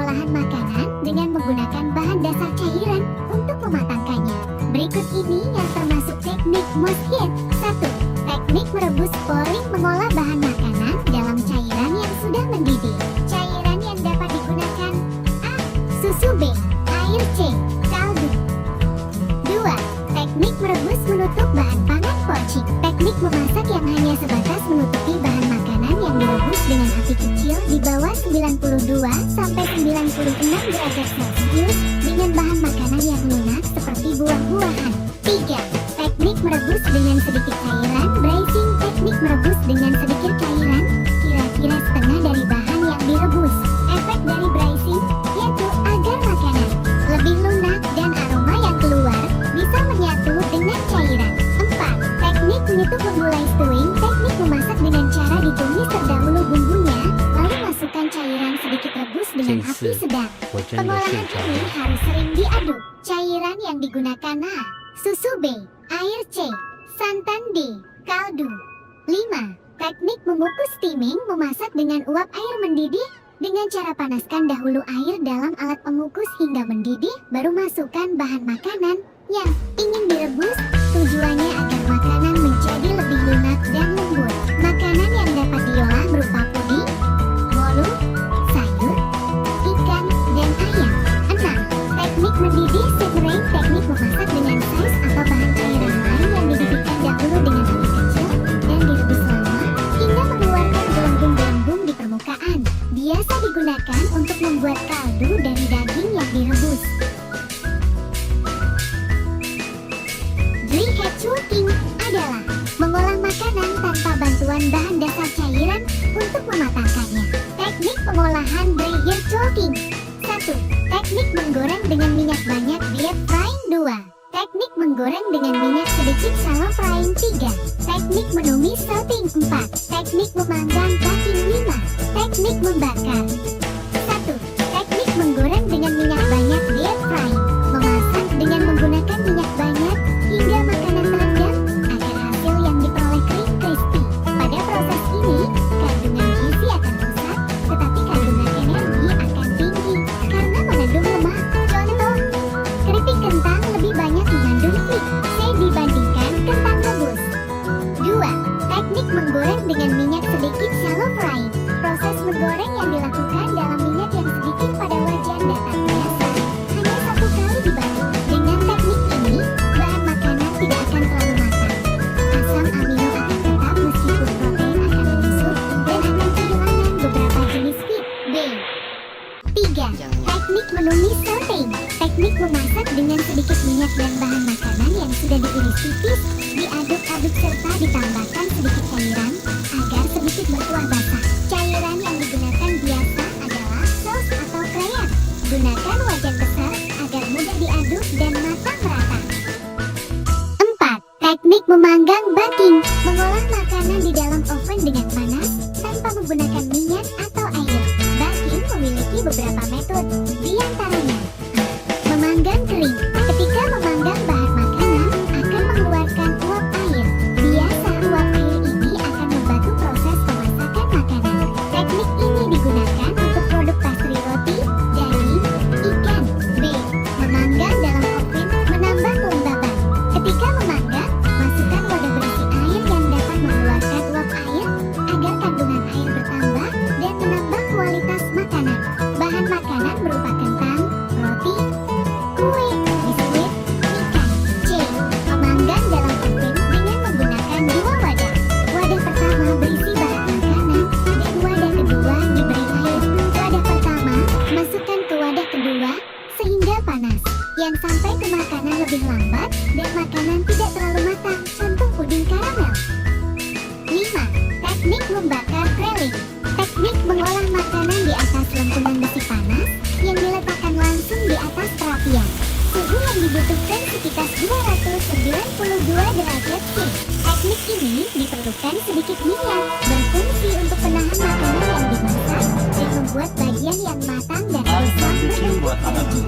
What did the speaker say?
pengolahan makanan dengan menggunakan bahan dasar cairan untuk mematangkannya. Berikut ini yang termasuk teknik most hit. 1. Teknik merebus pouring mengolah bahan makanan dalam cairan yang sudah mendidih. Cairan yang dapat digunakan: A. Susu. B. Air. C. Kaldu. 2. Teknik merebus menutup bahan pangan poaching. Teknik memasak yang hanya sebatas menutupi bahan makanan yang direbus dengan api kecil di bawah 92-96 derajat Celcius dengan bahan makanan yang lunak seperti buah-buahan. 3. Teknik merebus dengan sedikit cairan braising. Teknik merebus dengan sedikit cairan, kira-kira setengah dari bahan yang direbus. Efek dari braising yaitu agar makanan lebih lunak dan aroma yang keluar bisa menyatu dengan cairan. 4. Teknik menyetuk memulai stewing. Teknik memasak dengan cara ditumis terdahulu bumbunya, lalu masukkan cairan sedikit rebus dengan api sedang. Pengolahan ini harus sering diaduk. Cairan yang digunakan: A. Susu. B. Air. C. Santan. D. Kaldu. 5. Teknik mengukus steaming, memasak dengan uap air mendidih. Dengan cara panaskan dahulu air dalam alat pengukus hingga mendidih, baru masukkan bahan makanan yang ingin direbus. Tujuannya agar makanan menjadi lebih lunak dan lembut. Makanan yang dapat diolah berupa puding, bolu, sayur, ikan, dan ayam. 6. Teknik mendidih simmering. Teknik memasak dengan size atau bahan cairan lain yang dididihkan dahulu dengan api kecil dan direbus lama hingga mengeluarkan gelembung-gelembung di permukaan. Biasa digunakan untuk membuat kaldu dari daging yang direbus. Dry hatch cooking adalah mengolah makanan tanpa bantuan bahan dasar cairan untuk mematangkannya. Teknik pengolahan dry hatch cooking. 1. Teknik menggoreng dengan minyak banyak deep frying. 2. Teknik menggoreng dengan minyak sedikit shallow frying. 3. Teknik menumis salting. 4. Teknik memanggang baking. 5. Teknik membakar. 1. Teknik menggoreng dengan minyak banyak deep frying. Memasak dengan menggunakan minyak banyak hingga makanan meledak agar hasil yang diperoleh kering crispy. Pada proses ini, kandungan gizi akan rusak, tetapi kandungan energi akan tinggi karena mengandung lemak. Contoh, keripik kentang lebih banyak mengandung fat C dibandingkan kentang rebus. 2. Teknik menggoreng dengan minyak sedikit shallow frying. Proses menggoreng yang dilakukan dalam minyak yang sedikit pada wajan datar biasa. Hanya satu kali dibalik. Dengan teknik ini, bahan makanan tidak akan terlalu matang. Asam amino akan tetap meskipun protein akan menyusut dan akan kehilangan beberapa jenis feed. B. 3. Teknik menumis sauteing. Teknik memasak dengan sedikit minyak dan bahan makanan yang sudah diiris tipis, diaduk-aduk serta ditambahkan sedikit cairan agar sedikit berkuah basah. Cairan yang digunakan biasa adalah saus atau kreat. Gunakan wajan besar agar mudah diaduk dan matang merata. 4. Teknik memanggang baking. Mengolah makanan di dalam oven dengan panas tanpa menggunakan minyak atau air. Baking memiliki beberapa metode, di antaranya: memanggang kering. Ketika memanggang bahan makanan akan mengeluarkan uap air. Biasa uap air ini akan membantu proses pemasakan makanan. Teknik ini digunakan untuk produk pastry roti, daging, ikan. B. Memanggang dalam oven menambah kelembaban. Ketika memanggang, masukkan wadah berisi air yang dapat mengeluarkan uap air agar kandungan air bertambah dan menambah kualitas makanan. Bahan makanan berupa kentang, roti, kue, biskuit, ikan. C. Memanggang dalam oven dengan menggunakan dua wadah. Wadah pertama berisi bahan makanan dan wadah kedua diberi air. Wadah pertama masukkan ke wadah kedua sehingga panas yang sampai ke makanan lebih lambat dan makanan tidak terlalu matang. Contoh puding karamel. 5. Teknik membakar grilling. Teknik mengolah makanan di atas lengkungan besi panas yang diletakkan langsung di atas perapian. Suhu yang dibutuhkan sekitar 292 derajat C. Teknik ini diperlukan sedikit minyak, berfungsi untuk menahan makanan yang dimasak dan membuat bagian yang matang dan kosong berbentuk energi.